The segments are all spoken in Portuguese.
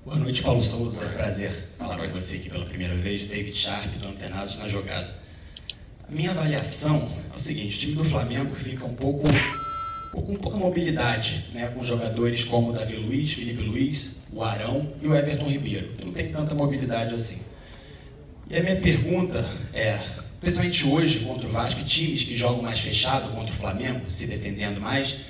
Boa noite, Paulo Souza. Prazer falar com você aqui pela primeira vez. David Sharp, do Antenados na Jogada. A minha avaliação é o seguinte: o time do Flamengo fica com pouca mobilidade, né, com jogadores como o Davi Luiz, Felipe Luiz, o Arão e o Everton Ribeiro, que não tem tanta mobilidade assim. E a minha pergunta é, principalmente hoje contra o Vasco, times que jogam mais fechado contra o Flamengo, se defendendo mais,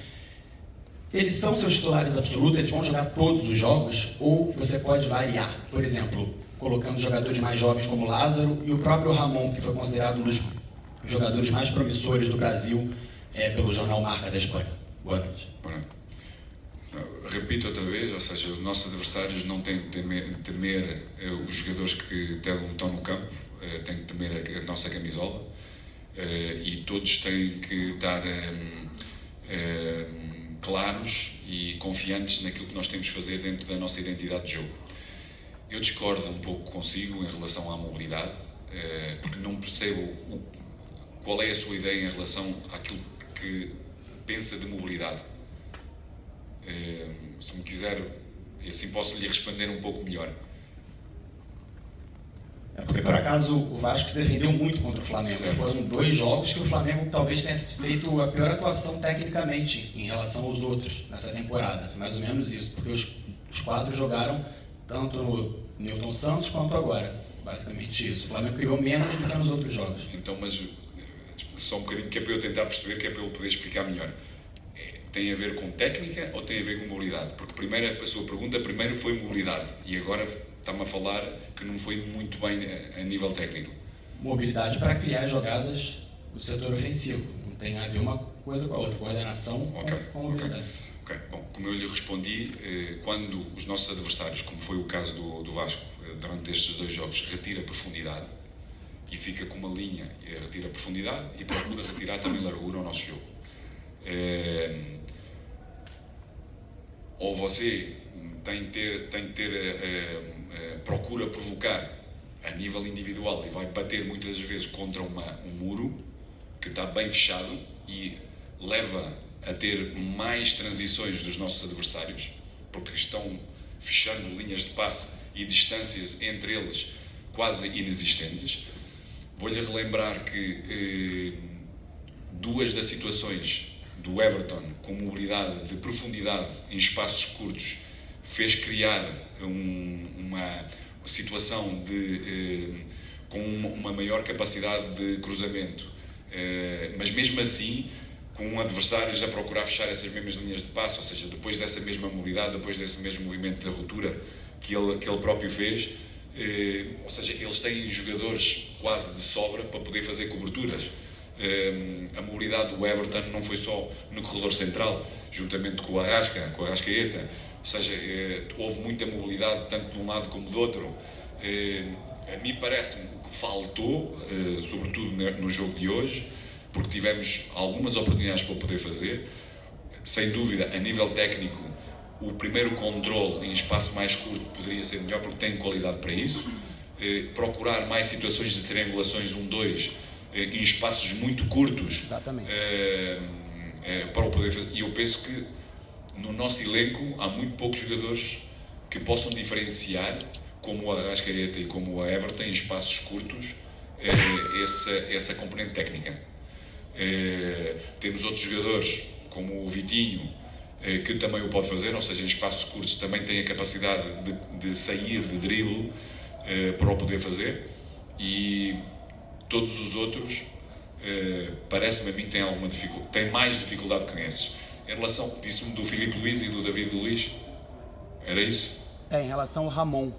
eles são seus titulares absolutos, eles vão jogar todos os jogos, ou você pode variar, por exemplo, colocando jogadores mais jovens como Lázaro e o próprio Ramon, que foi considerado um dos jogadores mais promissores do Brasil pelo jornal Marca da Espanha. Boa noite. Boa noite. Repito outra vez, ou seja, os nossos adversários não têm que temer os jogadores que estão no campo, têm que temer a nossa camisola, e todos têm que estar claros e confiantes naquilo que nós temos de fazer dentro da nossa identidade de jogo. Eu discordo um pouco consigo em relação à mobilidade, porque não percebo qual é a sua ideia em relação àquilo que pensa de mobilidade. Se me quiser, assim posso lhe responder um pouco melhor. É porque, por acaso, o Vasco se defendeu muito contra o Flamengo. Certo. Foram 2 jogos que o Flamengo talvez tenha feito a pior atuação tecnicamente em relação aos outros nessa temporada. Mais ou menos isso, porque os 4 jogaram tanto no Newton Santos quanto agora. Basicamente isso. O Flamengo criou menos do que nos outros jogos. Então, mas só um bocadinho que é para eu tentar perceber, que é para eu poder explicar melhor. Tem a ver com técnica ou tem a ver com mobilidade? Porque a sua pergunta primeiro foi mobilidade e agora está-me a falar que não foi muito bem a nível técnico. Mobilidade para criar jogadas do setor ofensivo. Não tem a ver uma coisa com a outra. Coordenação com mobilidade. Ok. Bom, como eu lhe respondi, quando os nossos adversários, como foi o caso do Vasco, durante estes 2 jogos, retira profundidade e fica com uma linha, retira profundidade e procura retirar também largura ao nosso jogo. Ou você tem que ter procura provocar a nível individual e vai bater muitas vezes contra um muro que está bem fechado e leva a ter mais transições dos nossos adversários, porque estão fechando linhas de passe e distâncias entre eles quase inexistentes. Vou-lhe relembrar que 2 das situações do Everton com mobilidade de profundidade em espaços curtos fez criar uma situação com uma maior capacidade de cruzamento, mas mesmo assim com adversários a procurar fechar essas mesmas linhas de passe, ou seja, depois dessa mesma mobilidade, depois desse mesmo movimento de ruptura que ele próprio fez, ou seja, eles têm jogadores quase de sobra para poder fazer coberturas. A mobilidade do Everton não foi só no corredor central, juntamente com o Arrascaeta, ou seja, houve muita mobilidade tanto de um lado como do outro. A mim parece-me que faltou, sobretudo no jogo de hoje, porque tivemos algumas oportunidades para poder fazer. Sem dúvida, a nível técnico, o primeiro controle em espaço mais curto poderia ser melhor, porque tem qualidade para isso. Procurar mais situações de triangulações 1-2 em espaços muito curtos para o poder fazer. E eu penso que no nosso elenco há muito poucos jogadores que possam diferenciar, como o Arrascaeta e como o Everton, em espaços curtos, essa componente técnica. Temos outros jogadores, como o Vitinho, que também o pode fazer, ou seja, em espaços curtos também tem a capacidade de sair de drible para o poder fazer, e todos os outros, parece-me a mim, têm mais dificuldade que esses. Em relação, disse-me do Felipe Luiz e do David Luiz, era isso? Em relação ao Ramon.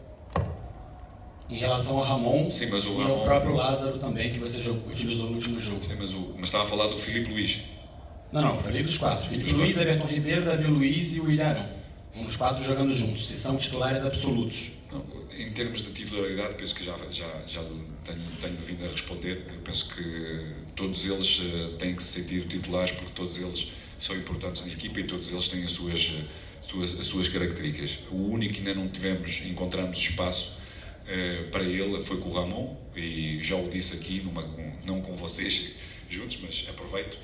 Em relação ao Ramon, sim, mas o e Ramon, ao próprio Lázaro também, que você utilizou no último jogo. Sim, mas estava a falar do Felipe Luiz. Não, eu falei dos 4. Felipe Luiz, Everton Ribeiro, Davi Luiz e o William Arão. Os 4 jogando juntos, se são titulares absolutos. Não, em termos de titularidade, penso que já tenho vindo a responder. Eu penso que todos eles têm que se sentir titulares, porque todos eles são importantes na equipa e todos eles têm as suas características. O único que ainda não encontramos espaço para ele foi com o Ramon, e já o disse aqui, não com vocês juntos, mas aproveito.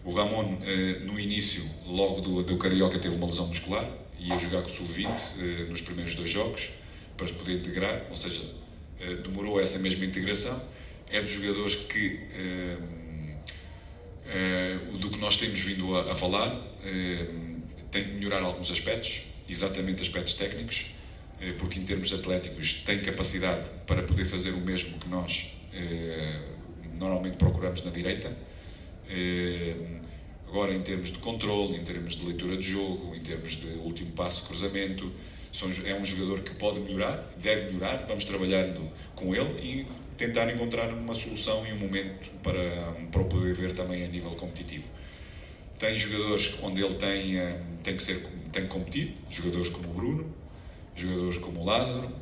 O Ramon, no início, logo do Carioca, teve uma lesão muscular, ia jogar com o Sub-20 nos primeiros 2 jogos, para se poder integrar, ou seja, demorou essa mesma integração. É dos jogadores que, do que nós temos vindo a falar, tem que melhorar alguns aspectos, exatamente aspectos técnicos, porque em termos atléticos tem capacidade para poder fazer o mesmo que nós normalmente procuramos na direita. Agora, em termos de controle, em termos de leitura de jogo, em termos de último passo, cruzamento, é um jogador que pode melhorar, deve melhorar. Vamos trabalhando com ele e tentar encontrar uma solução e um momento para o poder ver também a nível competitivo. Tem jogadores onde ele tem que competir, jogadores como o Bruno, jogadores como o Lázaro,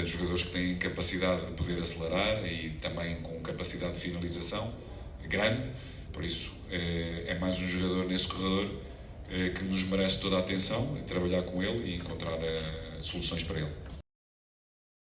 jogadores que têm capacidade de poder acelerar e também com capacidade de finalização grande. Por isso, é mais um jogador nesse corredor que nos merece toda a atenção, trabalhar com ele e encontrar soluções para ele.